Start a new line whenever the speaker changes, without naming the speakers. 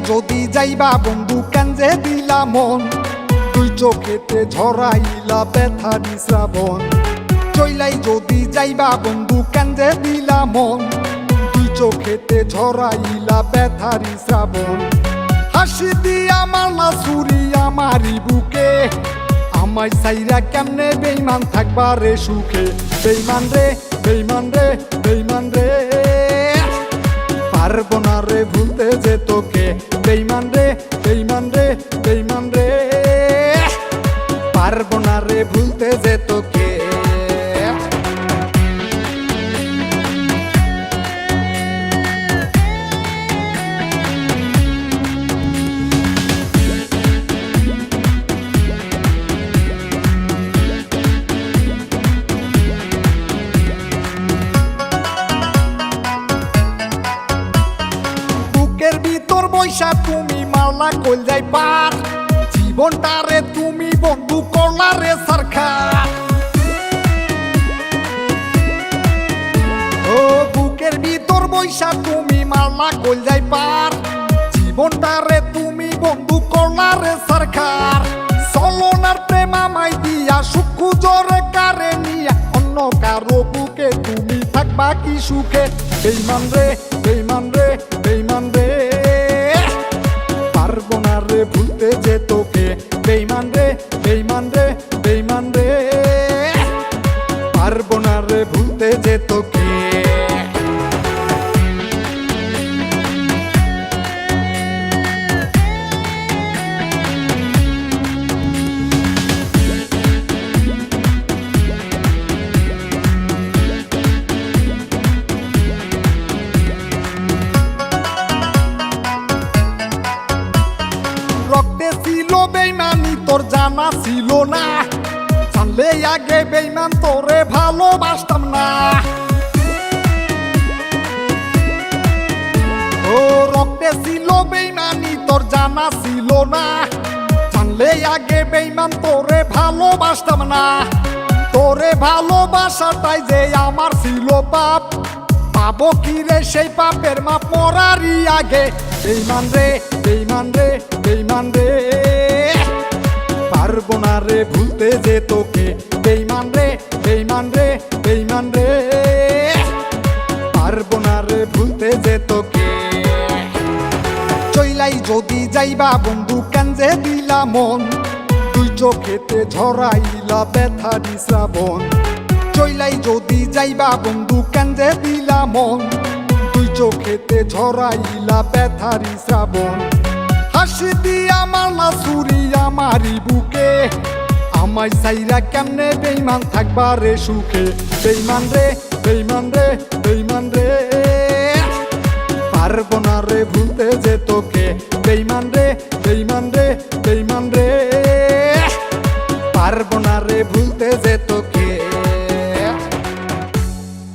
যদি যাইবা বন্ধু কাঞ্জে দিলা মন, তুই চোখেতে ঝরাইলা ব্যথারি শ্রাবণ। চইলাই যদি যাইবা বন্ধু কাঞ্জে দিলা মন, তুই চোখেতে ঝরাইলা ব্যথারি শ্রাবণ। হাসি দিয়া মালা ছুরি আমারি বুকে, আমায় সাইরা কেমনে বেইমান থাকবা রে সুখে। বেইমান রে বেইমান রে বেইমান রে, পারবো না রে ভুলতে যে তোকে। বেইমান রে বেইমান রে বেইমান রে, পারবো না রে ভুলতে যে তোকে। বুকের ভিতর বৈশা তুমি মারলা কইল যাই পার, জীবনটারে তুমি বন্ধু করলা রে সরকার। ও বুকের ভিতর বৈশা তুমি মারলা কইল যাই পার, জীবনটারে তুমি বন্ধু করলা রে সরকার। চলনার প্রেম আমায় দিয়া সুখ জোরে কারে নিয়া, অন্য কারো বুকে তুমি থাকবা কি সুখে। বেইমান রে বেইমান রে বেইমান রে, পারবো না রে ভুলতে যে তোকে। বেইমান রে বেইমান রে বেইমান রে, পারবো না রে ভুলতে যে তোকে। রক্তে ছিল বেইমানি তোর জানা ছিল না, জানলে আগে বেইমান তোরে ভালোবাসতাম না। ও রক্তে ছিল বেইমানি তোর জানা ছিল না, জানলে আগে বেইমান তোরে ভালোবাসতাম না। তোরে ভালোবাসাটাই যে আমার ছিল পাপ, পাবো কি রে সেই পাপের মাপ মরারই আগে। বেইমান রে বেইমান রে বেইমান রে, পারবো না রে ভুলতে যে তোকে। বেইমান রে বেইমান রে বেইমান রে, পারবো না রে ভুলতে যে তোকে। চইলাই যদি যাইবা বন্ধু কাঞ্জে দিলা মন, তুই চোখেতে ঝরাইলা ব্যথারি শ্রাবণ। চইলাই যদি যাইবা বন্ধু কাঞ্জে দিলা মন, তুই চোখেতে ঝরাইলা ব্যথারি শ্রাবণ। হাসি দিয়া মালা ছুরি আমারি বুকে, আমায় সাইরা কেমনে বেইমান থাকবা রে সুখে। বেইমান রে বেইমান রে বেইমান রে, পারবো না রে ভুলতে যে তোকে। বেইমান রে বেইমান রে বেইমান রে, পারবো না রে ভুলতে যে তোকে।